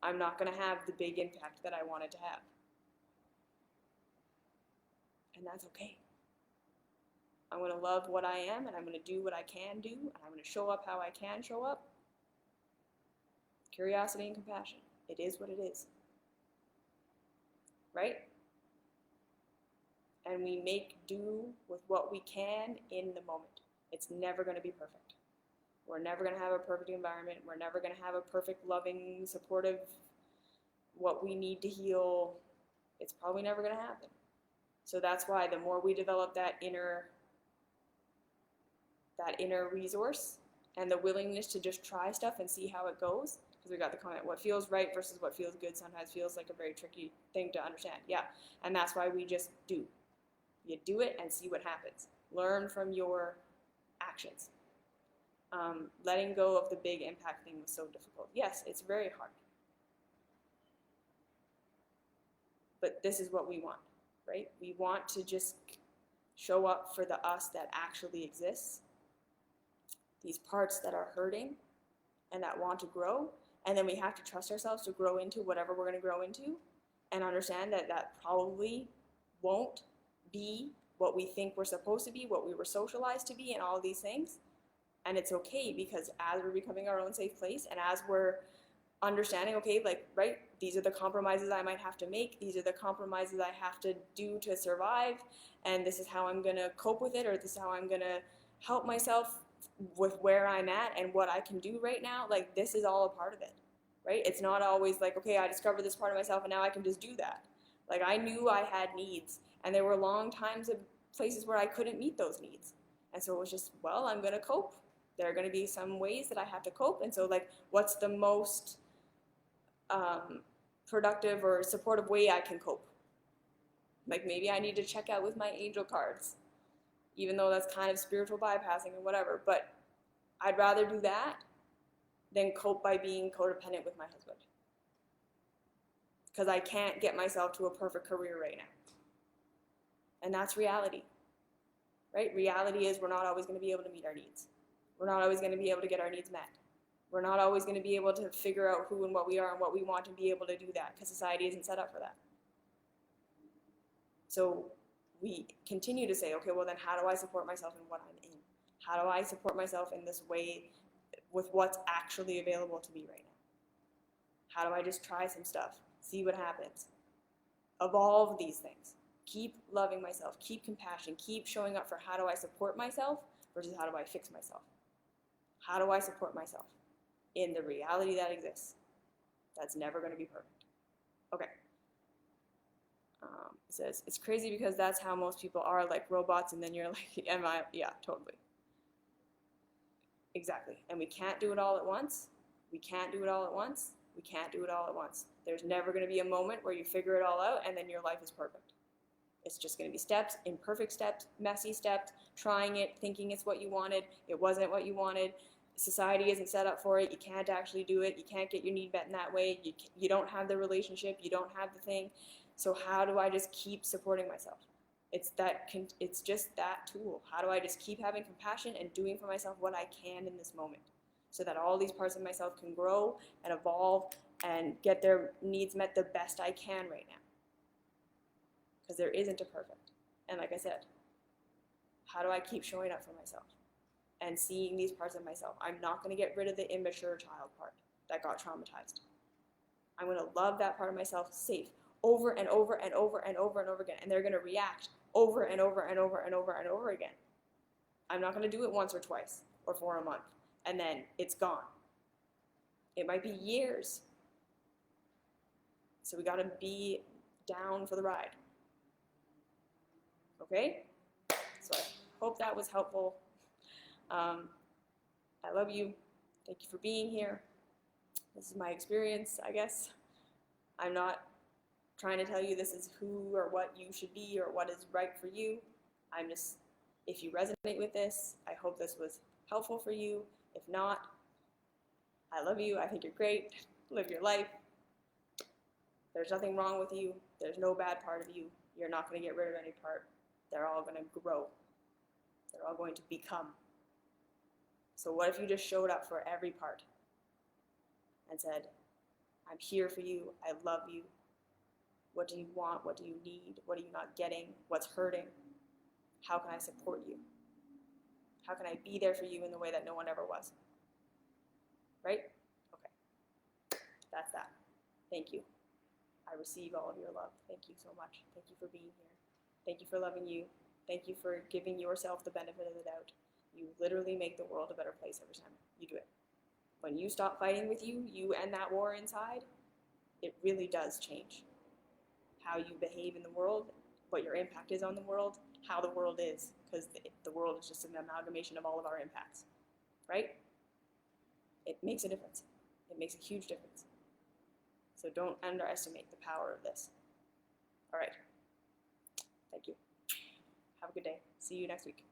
I'm not going to have the big impact that I wanted to have. And that's okay. I'm going to love what I am, and I'm going to do what I can do, and I'm going to show up how I can show up. Curiosity and compassion. It is what it is. Right? And we make do with what we can in the moment. It's never going to be perfect. We're never going to have a perfect environment. We're never going to have a perfect, loving, supportive, what we need to heal. It's probably never going to happen. So that's why the more we develop that inner resource and the willingness to just try stuff and see how it goes, because we got the comment, what feels right versus what feels good sometimes feels like a very tricky thing to understand. Yeah, and that's why we just do. You do it and see what happens. Learn from your actions. Letting go of the big impact thing was so difficult. Yes, it's very hard. But this is what we want, right? We want to just show up for the us that actually exists. These parts that are hurting, and that want to grow. And then we have to trust ourselves to grow into whatever we're going to grow into, and understand that that probably won't be what we think we're supposed to be, what we were socialized to be, and all these things. And it's okay, because as we're becoming our own safe place, and as we're understanding, okay, like, right, these are the compromises I might have to make, these are the compromises I have to do to survive, and this is how I'm going to cope with it, or this is how I'm going to help myself with where I'm at and what I can do right now. Like, this is all a part of it, right? It's not always like, okay, I discovered this part of myself and now I can just do that. Like, I knew I had needs, and there were long times of places where I couldn't meet those needs. And so it was just, well, I'm going to cope. There are going to be some ways that I have to cope. And so, like, what's the most productive or supportive way I can cope? Like, maybe I need to check out with my angel cards, even though that's kind of spiritual bypassing or whatever. But I'd rather do that than cope by being codependent with my husband, because I can't get myself to a perfect career right now. And that's reality, right? Reality is we're not always going to be able to meet our needs. We're not always going to be able to get our needs met. We're not always going to be able to figure out who and what we are and what we want and be able to do that, because society isn't set up for that. So we continue to say, okay, well then how do I support myself in what I'm in? How do I support myself in this way with what's actually available to me right now? How do I just try some stuff, see what happens? Evolve these things. Keep loving myself, keep compassion, keep showing up for how do I support myself versus how do I fix myself? How do I support myself in the reality that exists? That's never going to be perfect. Okay. It says, it's crazy because that's how most people are, like robots, and then you're like, am I? Yeah, totally. Exactly. And we can't do it all at once. We can't do it all at once. We can't do it all at once. There's never going to be a moment where you figure it all out and then your life is perfect. It's just going to be steps, imperfect steps, messy steps, trying it, thinking it's what you wanted. It wasn't what you wanted. Society isn't set up for it. You can't actually do it. You can't get your need met in that way. You don't have the relationship. You don't have the thing. So how do I just keep supporting myself? It's just that tool. How do I just keep having compassion and doing for myself what I can in this moment, so that all these parts of myself can grow and evolve and get their needs met the best I can right now? Because there isn't a perfect. And like I said, how do I keep showing up for myself and seeing these parts of myself? I'm not going to get rid of the immature child part that got traumatized. I'm going to love that part of myself safe over and over and over and over and over again. And they're going to react over and over and over and over and over again. I'm not going to do it once or twice or for a month and then it's gone. It might be years. So we got to be down for the ride. Okay? So I hope that was helpful. I love you. Thank you for being here. This is my experience, I guess. I'm not trying to tell you this is who or what you should be or what is right for you. I'm just, if you resonate with this, I hope this was helpful for you. If not, I love you. I think you're great. Live your life. There's nothing wrong with you. There's no bad part of you. You're not going to get rid of any part. They're all going to grow. They're all going to become. So what if you just showed up for every part and said, I'm here for you. I love you. What do you want? What do you need? What are you not getting? What's hurting? How can I support you? How can I be there for you in the way that no one ever was? Right? Okay. That's that. Thank you. I receive all of your love. Thank you so much. Thank you for being here. Thank you for loving you. Thank you for giving yourself the benefit of the doubt. You literally make the world a better place every time you do it. When you stop fighting with you and that war inside, it really does change how you behave in the world, what your impact is on the world, how the world is, because the world is just an amalgamation of all of our impacts, right? It makes a difference. It makes a huge difference. So don't underestimate the power of this. All right. Thank you. Have a good day. See you next week.